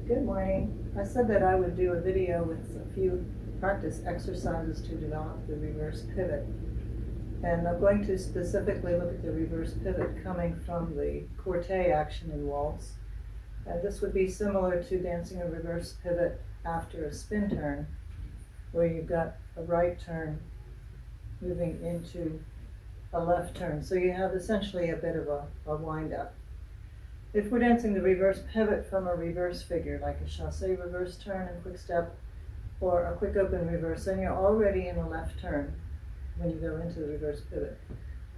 Good morning. I said that I would do a video with a few practice exercises to develop the reverse pivot. And I'm going to specifically look at the reverse pivot coming from the Corte action in Waltz. This would be similar to dancing a reverse pivot after a spin turn, where you've got a right turn moving into a left turn. So you have essentially a bit of a wind up. If we're dancing the reverse pivot from a reverse figure, like a chasse reverse turn and quick step, or a quick open reverse, then you're already in a left turn when you go into the reverse pivot.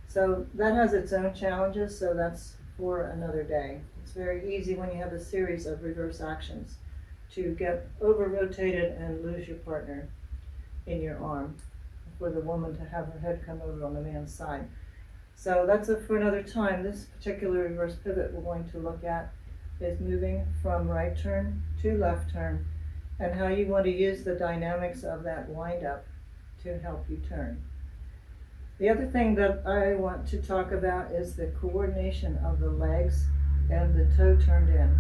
So that has its own challenges, so that's for another day. It's very easy when you have a series of reverse actions to get over-rotated and lose your partner in your arm, for the woman to have her head come over on the man's side. So that's for another time. This particular reverse pivot we're going to look at is moving from right turn to left turn, and how you want to use the dynamics of that wind up to help you turn. The other thing that I want to talk about is the coordination of the legs and the toe turned in.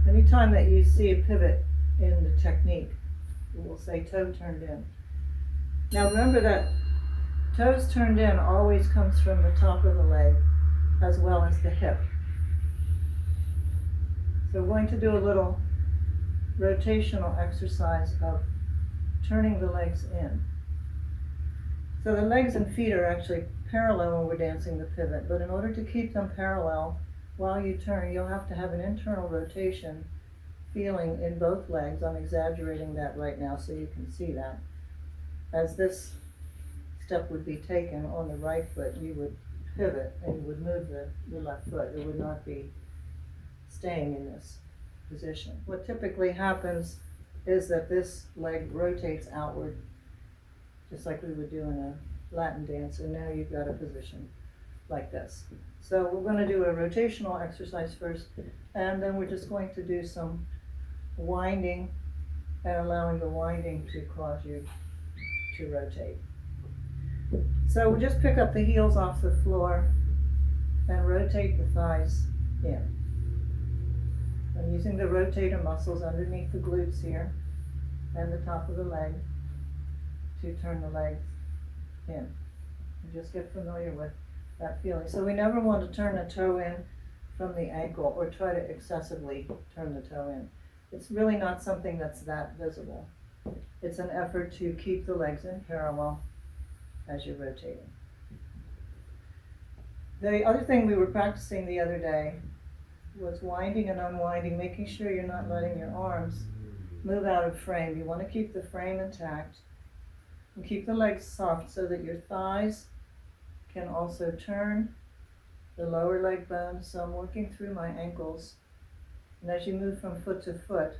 Anytime that you see a pivot in the technique, we'll say toe turned in. Now remember that toes turned in always comes from the top of the leg as well as the hip. So we're going to do a little rotational exercise of turning the legs in. So the legs and feet are actually parallel when we're dancing the pivot, but in order to keep them parallel while you turn, you'll have to have an internal rotation feeling in both legs. I'm exaggerating that right now so you can see that. As this step would be taken on the right foot, you would pivot and you would move the left foot. It would not be staying in this position. What typically happens is that this leg rotates outward, just like we would do in a Latin dance, and now you've got a position like this. So we're going to do a rotational exercise first, and then we're just going to do some winding and allowing the winding to cause you to rotate. So we'll just pick up the heels off the floor and rotate the thighs in. I'm using the rotator muscles underneath the glutes here and the top of the leg to turn the legs in. And just get familiar with that feeling. So we never want to turn a toe in from the ankle or try to excessively turn the toe in. It's really not something that's that visible. It's an effort to keep the legs in parallel as you're rotating. The other thing we were practicing the other day was winding and unwinding, making sure you're not letting your arms move out of frame. You want to keep the frame intact and keep the legs soft so that your thighs can also turn the lower leg bone. So I'm working through my ankles, and as you move from foot to foot,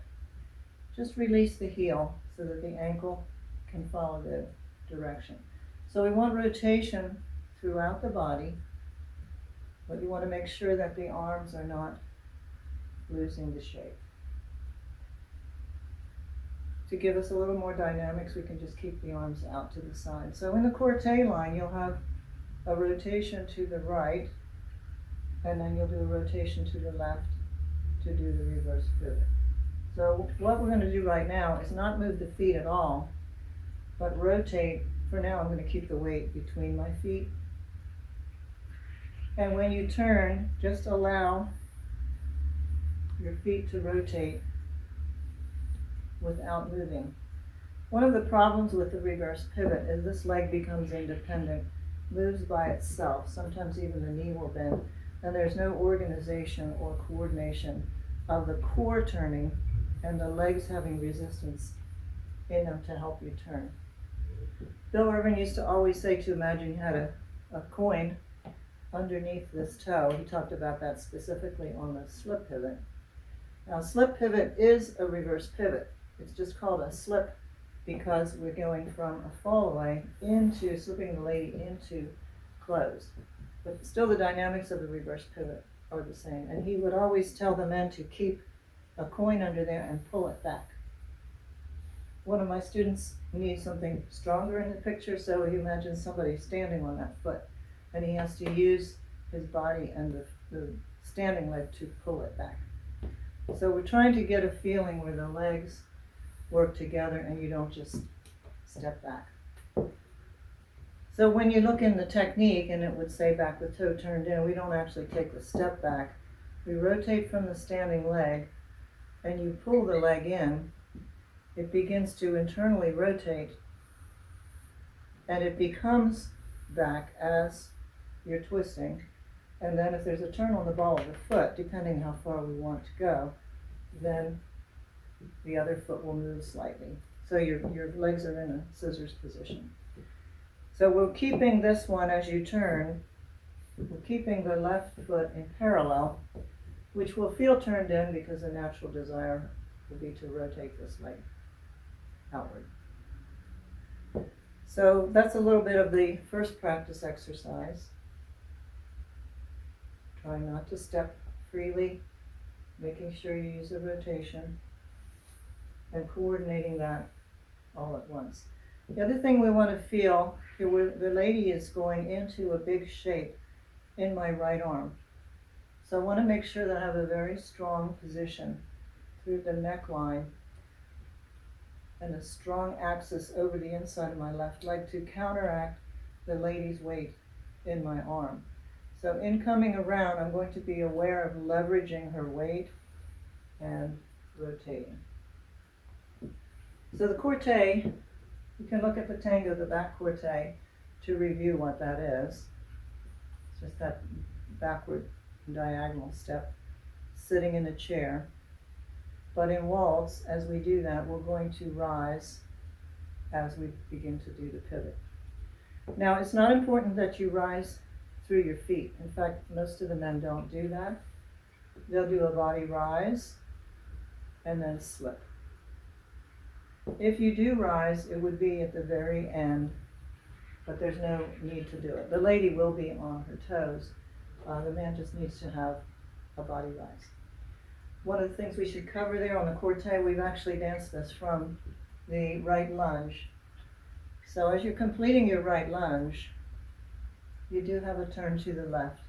just release the heel so that the ankle can follow the direction. So we want rotation throughout the body, but you want to make sure that the arms are not losing the shape. To give us a little more dynamics, we can just keep the arms out to the side. So in the Corte line, you'll have a rotation to the right, and then you'll do a rotation to the left to do the reverse pivot. So what we're going to do right now is not move the feet at all, but rotate. For now, I'm going to keep the weight between my feet. And when you turn, just allow your feet to rotate without moving. One of the problems with the reverse pivot is this leg becomes independent, moves by itself. Sometimes even the knee will bend, and there's no organization or coordination of the core turning and the legs having resistance in them to help you turn. Bill Irvin used to always say to imagine you had a coin underneath this toe. He talked about that specifically on the slip pivot. Now, slip pivot is a reverse pivot. It's just called a slip because we're going from a fall away into slipping the lady into close. But still the dynamics of the reverse pivot are the same. And he would always tell the men to keep a coin under there and pull it back. One of my students needs something stronger in the picture, so he imagines somebody standing on that foot, and he has to use his body and the standing leg to pull it back. So we're trying to get a feeling where the legs work together and you don't just step back. So when you look in the technique, and it would say back with toe turned in, we don't actually take the step back. We rotate from the standing leg, and you pull the leg in. It begins to internally rotate, and it becomes back as you're twisting. And then if there's a turn on the ball of the foot, depending how far we want to go, then the other foot will move slightly. So your legs are in a scissors position. So we're keeping this one as you turn, we're keeping the left foot in parallel, which will feel turned in because the natural desire will be to rotate this leg outward. So that's a little bit of the first practice exercise. Try not to step freely, making sure you use a rotation, and coordinating that all at once. The other thing we want to feel, the lady is going into a big shape in my right arm. So I want to make sure that I have a very strong position through the neckline and a strong axis over the inside of my left leg to counteract the lady's weight in my arm. So in coming around, I'm going to be aware of leveraging her weight and rotating. So the Corte, you can look at the tango, the back Corte, to review what that is. It's just that backward diagonal step, sitting in a chair. But in Waltz, as we do that, we're going to rise as we begin to do the pivot. Now, it's not important that you rise through your feet. In fact, most of the men don't do that. They'll do a body rise and then slip. If you do rise, it would be at the very end, but there's no need to do it. The lady will be on her toes. The man just needs to have a body rise. One of the things we should cover there on the Corte, we've actually danced this from the right lunge. So as you're completing your right lunge, you do have a turn to the left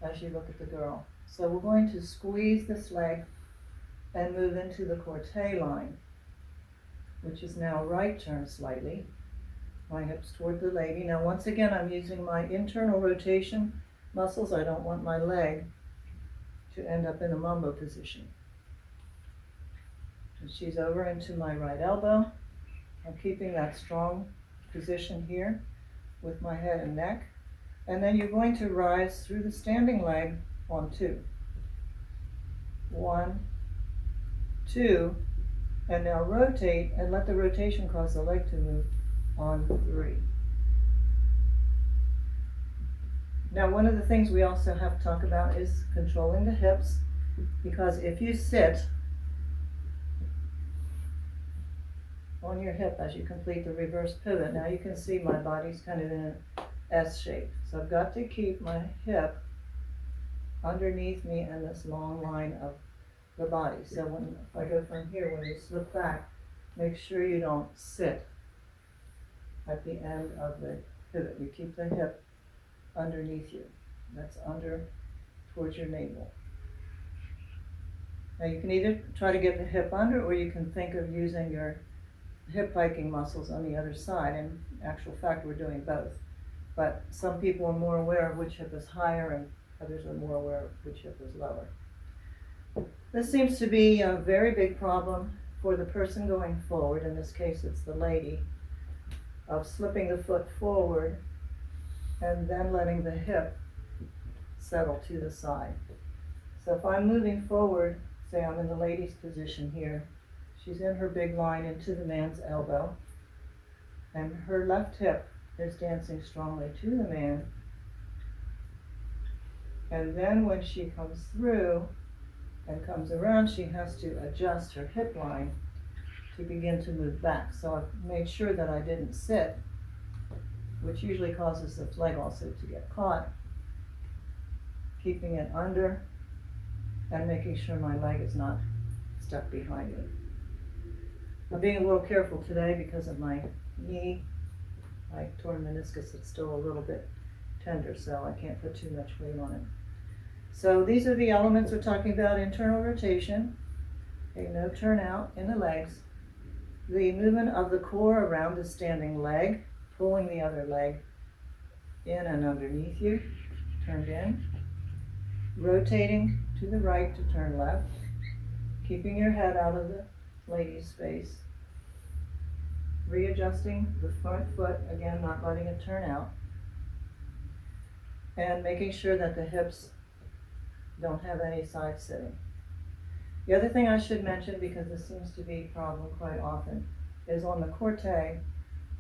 as you look at the girl. So we're going to squeeze this leg and move into the Corte line, which is now right turn slightly. My hips toward the lady. Now once again, I'm using my internal rotation muscles. I don't want my leg to end up in a mambo position. And she's over into my right elbow. I'm keeping that strong position here with my head and neck. And then you're going to rise through the standing leg on 2. 1, 2, and now rotate and let the rotation cause the leg to move on 3. Now, one of the things we also have to talk about is controlling the hips, because if you sit on your hip as you complete the reverse pivot, now you can see my body's kind of in an S shape. So I've got to keep my hip underneath me and this long line of the body. So if I go from here, when you slip back, make sure you don't sit at the end of the pivot. You keep the hip underneath you. That's under towards your navel. Now you can either try to get the hip under, or you can think of using your hip hiking muscles on the other side. In actual fact, we're doing both. But some people are more aware of which hip is higher, and others are more aware of which hip is lower. This seems to be a very big problem for the person going forward. In this case, it's the lady, of slipping the foot forward and then letting the hip settle to the side. So if I'm moving forward, say I'm in the lady's position here, she's in her big line into the man's elbow, and her left hip is dancing strongly to the man. And then when she comes through and comes around, she has to adjust her hip line to begin to move back. So I've made sure that I didn't sit, which usually causes the leg also to get caught. Keeping it under and making sure my leg is not stuck behind it. I'm being a little careful today because of my knee. I torn meniscus, it's still a little bit tender, so I can't put too much weight on it. So these are the elements we're talking about: internal rotation, okay, no turnout in the legs, the movement of the core around the standing leg, pulling the other leg in and underneath you, turned in, rotating to the right to turn left, keeping your head out of the lady's space, readjusting the front foot, again not letting it turn out, and making sure that the hips don't have any side sitting. The other thing I should mention, because this seems to be a problem quite often, is on the Corte,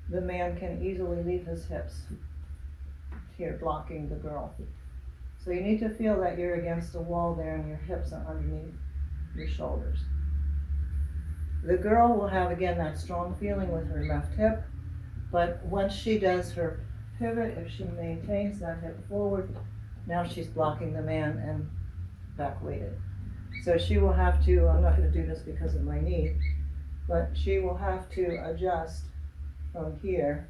the man can easily leave his hips here blocking the girl. So you need to feel that you're against the wall there and your hips are underneath your shoulders. The girl will have, again, that strong feeling with her left hip, but once she does her pivot, if she maintains that hip forward, now she's blocking the man and back weighted. So she will have to, I'm not going to do this because of my knee, but she will have to adjust from here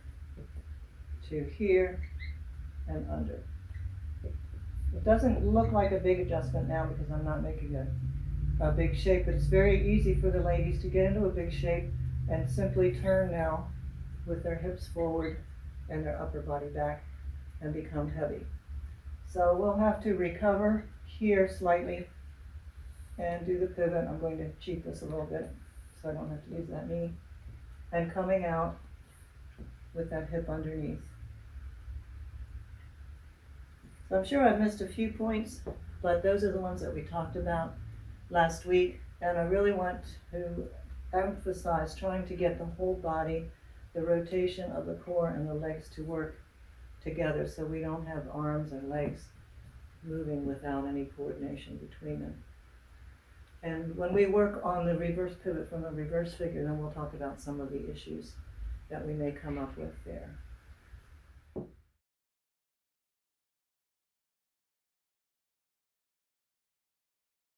to here and under. It doesn't look like a big adjustment now because I'm not making a big shape, but it's very easy for the ladies to get into a big shape and simply turn now with their hips forward and their upper body back and become heavy. So we'll have to recover here slightly and do the pivot. I'm going to cheat this a little bit so I don't have to use that knee. And coming out with that hip underneath. So I'm sure I've missed a few points, but those are the ones that we talked about last week. And I really want to emphasize trying to get the whole body, the rotation of the core and the legs to work together so we don't have arms and legs moving without any coordination between them. And when we work on the reverse pivot from the reverse figure, then we'll talk about some of the issues that we may come up with there.